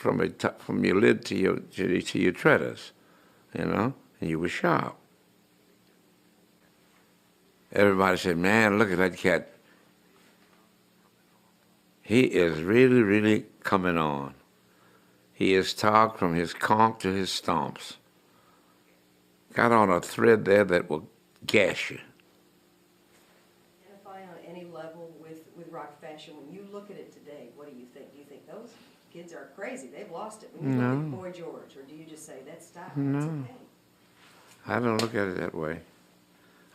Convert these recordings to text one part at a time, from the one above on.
from your lid to your treaders, and you were sharp. Everybody said, "Man, look at that cat. He is really, really coming on. He is togged from his conch to his stomps. Got on a thread there that will gash you." Identify on any level with rock fashion. When you look at it today, what do you think? Do you think those kids are crazy? They've lost it. When you look at Boy George, or do you just say that's style? No. It's okay. I don't look at it that way.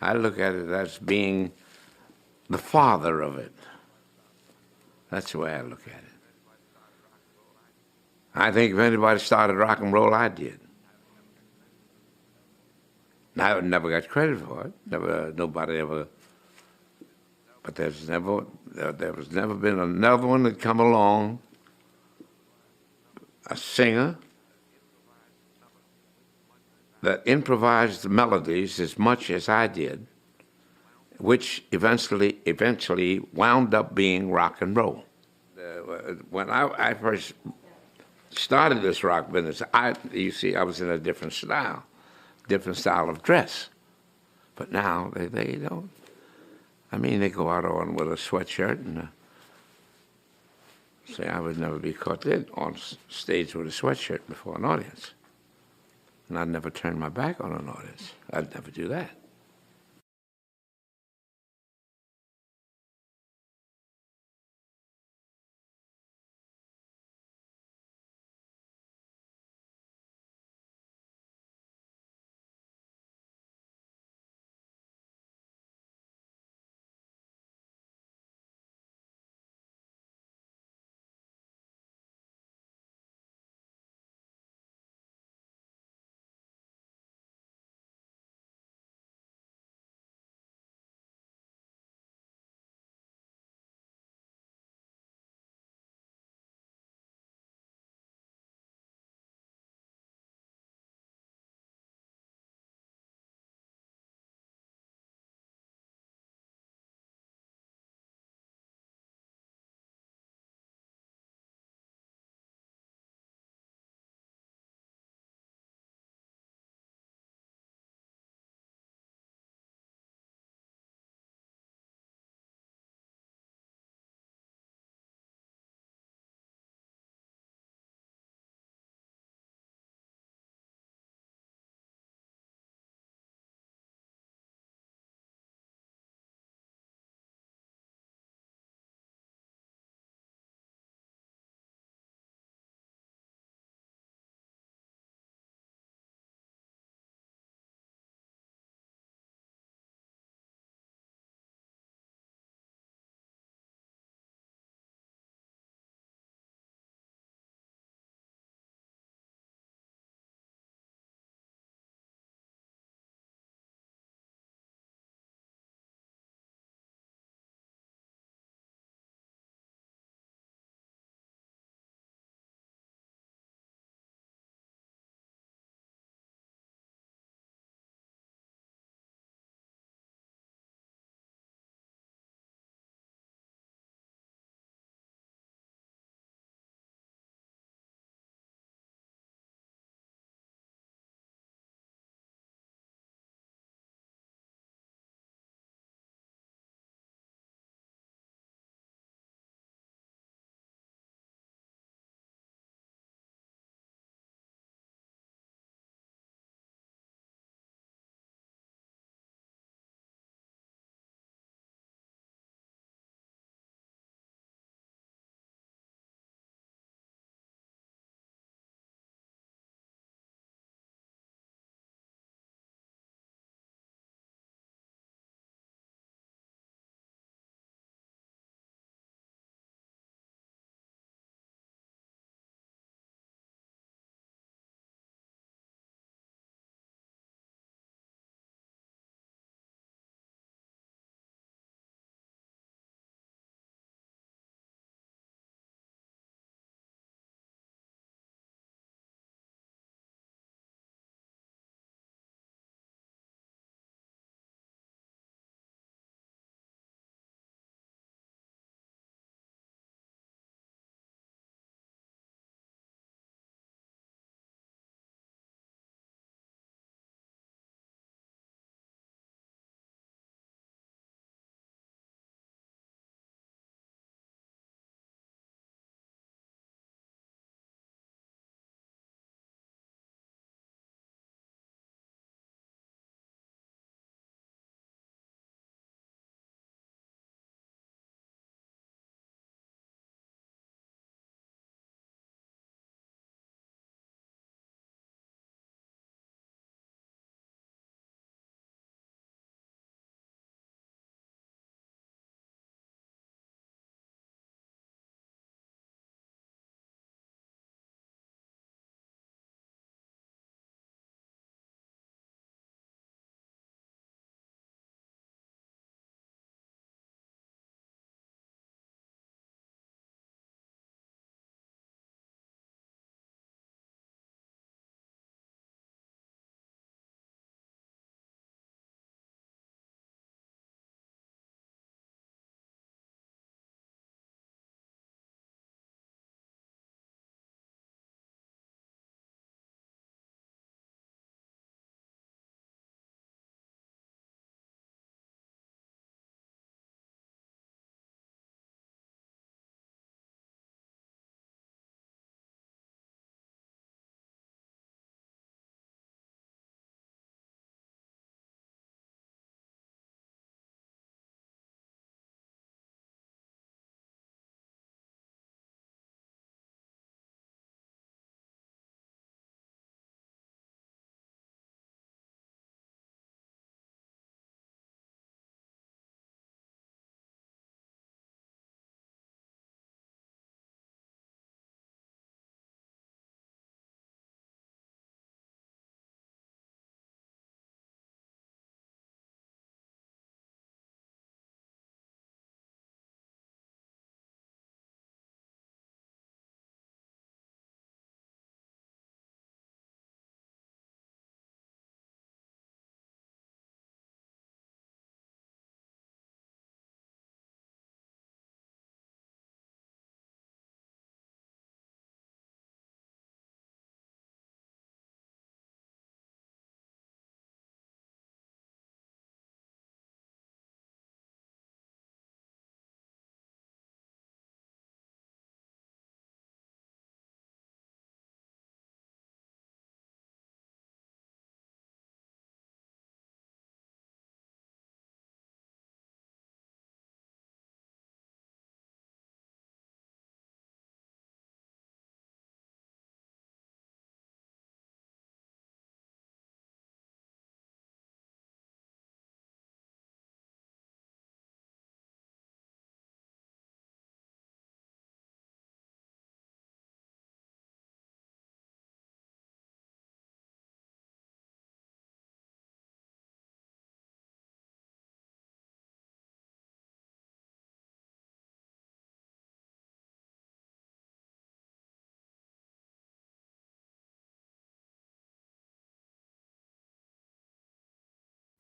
I look at it as being the father of it. That's the way I look at it. I think if anybody started rock and roll, I did. I never got credit for it. Nobody ever. But there was never been another one that come along, a singer that improvised the melodies as much as I did, which eventually wound up being rock and roll. When I first started this rock business, you see, I was in a different style of dress. But now they don't. I mean, they go out on with a sweatshirt and say, I would never be caught dead on stage with a sweatshirt before an audience. And I'd never turn my back on an audience. I'd never do that.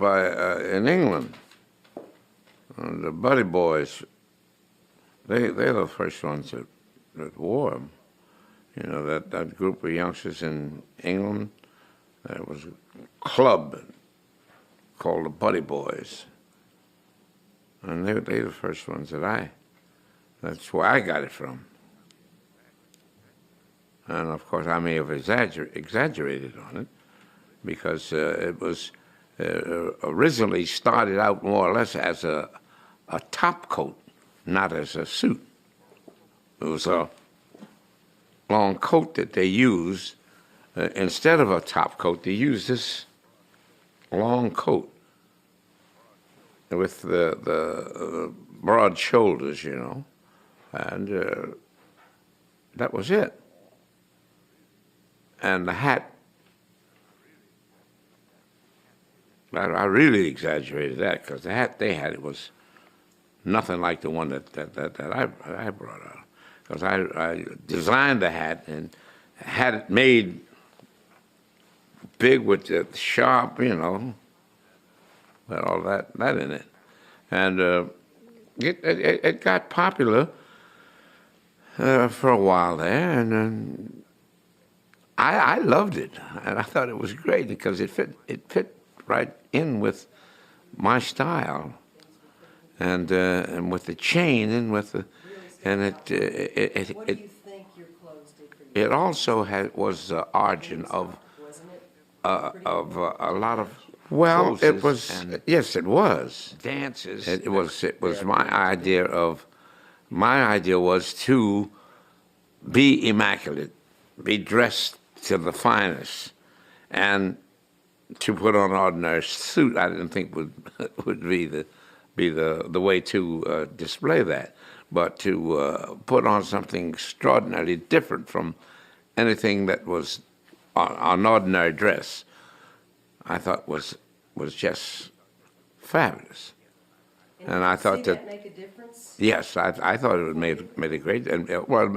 in England. The Buddy Boys, they're the first ones that wore them. You know, that group of youngsters in England, there was a club called the Buddy Boys. And they're the first ones that's where I got it from. And of course, I may have exaggerated on it because it was originally started out more or less as a top coat, not as a suit. It was a long coat that they used. Instead of a top coat, they used this long coat with the broad shoulders, you know, and that was it. And the hat, I really exaggerated that because the hat they had, it was nothing like the one that I brought out. Because I designed the hat and had it made big with the sharp, you know, with all that in it. And it got popular for a while there, and I loved it, and I thought it was great because it fit right in with my style, and with the chain and with the, and What do you think your clothes did for you? it also was the origin of Wasn't it? a lot of, well, it was, yes, it was dances. It was my idea was to be immaculate, be dressed to the finest, and to put on an ordinary suit, I didn't think would be the way to display that, but to put on something extraordinarily different from anything that was an ordinary dress, I thought was just fabulous. And I thought that make a difference? yes, I thought it made a great, and well, it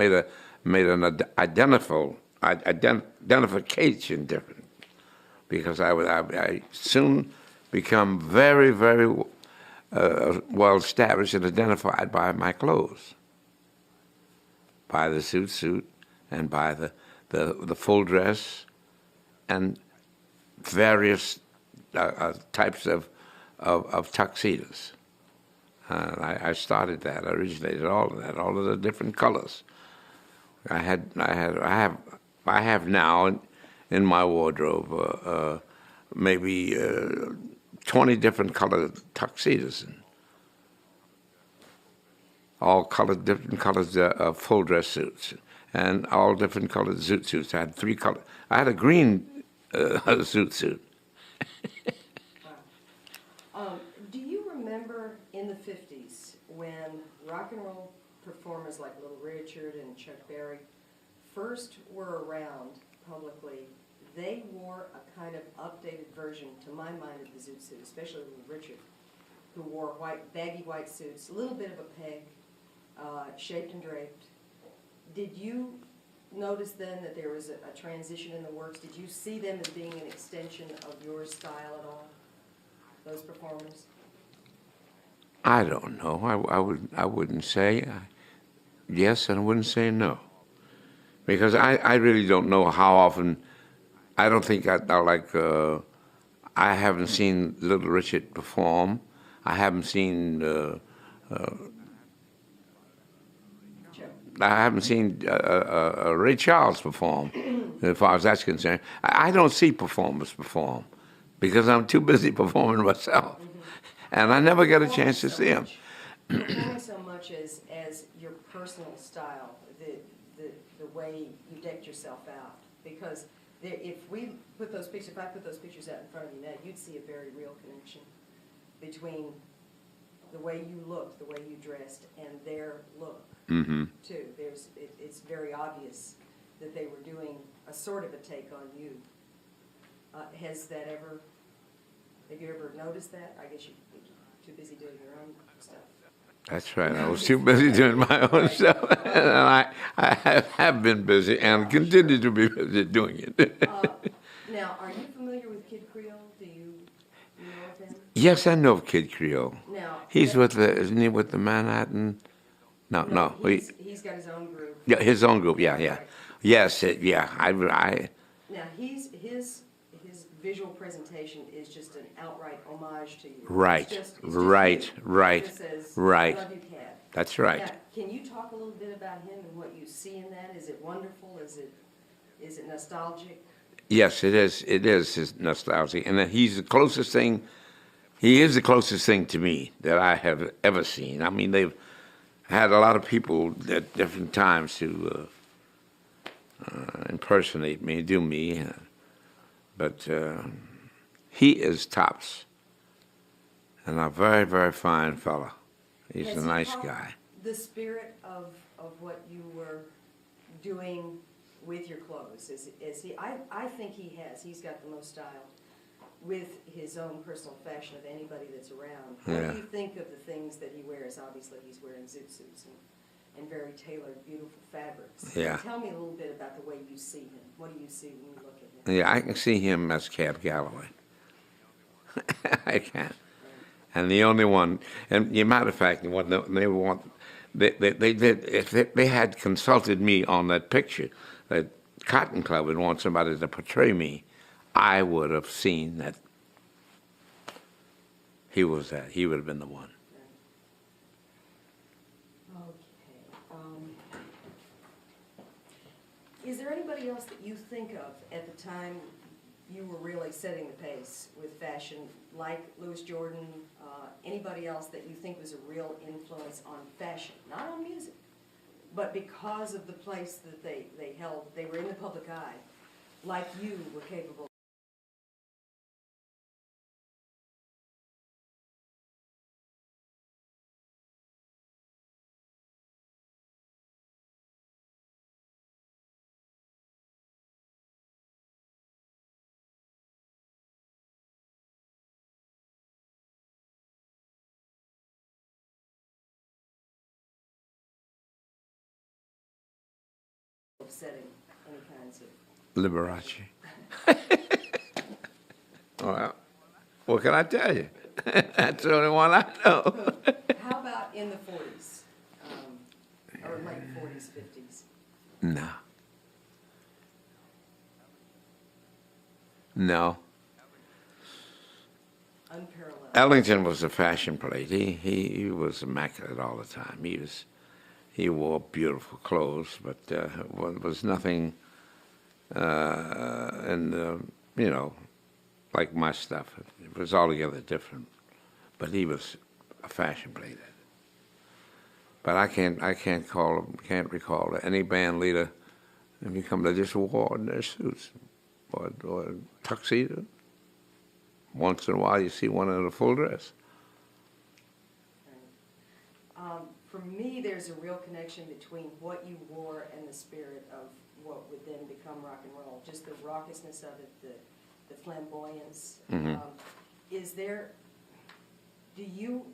made an identification different, because I soon become very, very well established and identified by my clothes, by the suit, and by the full dress, and various types of tuxedos. I started that. I originated all of that, all of the different colors. I have now in my wardrobe maybe 20 different colored tuxedos, all colored different colors of full dress suits, and all different colored zoot suits. I had 3 colors. I had a green zoot suit. Do you remember in the 50s when rock and roll performers like Little Richard and Chuck Berry first were around publicly? They wore a kind of updated version, to my mind, of the zoot suit, especially Little Richard, who wore baggy white suits, a little bit of a peg, shaped and draped. Did you notice then that there was a transition in the works? Did you see them as being an extension of your style at all, those performers? I don't know. I wouldn't say yes, and I wouldn't say no, because I really don't know how often. I don't think I haven't seen Little Richard perform. I haven't seen Ray Charles perform, as far as that's concerned. I don't see performers perform because I'm too busy performing myself. And I never get a chance to see them. Performing so much as your personal style, the way you decked yourself out. Because if I put those pictures out in front of you now, you'd see a very real connection between the way you looked, the way you dressed, and their look, too. It's very obvious that they were doing a sort of a take on you. Have you ever noticed that? I guess you're too busy doing your own stuff. That's right. I was too busy doing my own stuff. And I have been busy and continue to be busy doing it. Now, are you familiar with Kid Creole? Do you know of him? Yes, I know Kid Creole. Now, He's with the, isn't he with the Manhattan? No. he's got his own group. Yeah, his own group. Yeah, yeah. Right. Yes, yeah. Now, his visual presentation is just an outright homage to you. Right, It's just right, you. right, It just says, right. "I love you, Cat." That's right. Now, can you talk a little bit about him and what you see in that? Is it wonderful? Is it nostalgic? Yes, it is. It is his nostalgia, and he's the closest thing. He is the closest thing to me that I have ever seen. I mean, they've had a lot of people at different times to impersonate me, do me, but he is tops, and a very, very fine fella. He's Has a he nice caught guy. the spirit of what you were doing with your clothes? Is he? I think he has. He's got the most style with his own personal fashion of anybody that's around. What Yeah. do you think of the things that he wears? Obviously, he's wearing zoot suits and very tailored, beautiful fabrics. Yeah. Tell me a little bit about the way you see him. What do you see when you look at him? Yeah, I can see him as Cab Calloway. I can. And the only one, and a matter of fact, when they want, they did, if they had consulted me on that picture, that Cotton Club would want somebody to portray me, I would have seen that he was that. He would have been the one. Okay. Is there anybody else that you think of at the time you were really setting the pace with fashion, like Louis Jordan, anybody else that you think was a real influence on fashion, not on music, but because of the place that they held, they were in the public eye, like you were capable of setting any kinds of... Liberace. Well, what can I tell you? That's the only one I know. How about in the 40s, or late 40s, 50s? No. No. Unparalleled. Ellington was a fashion plate. He was immaculate all the time. He wore beautiful clothes, but was nothing like my stuff. It was altogether different. But he was a fashion plate. But I can't recall any band leader if you come to just wore their suits or tuxedo. Once in a while you see one in a full dress. For me, there's a real connection between what you wore and the spirit of what would then become rock and roll. Just the raucousness of it, the flamboyance. Mm-hmm. Is there, do you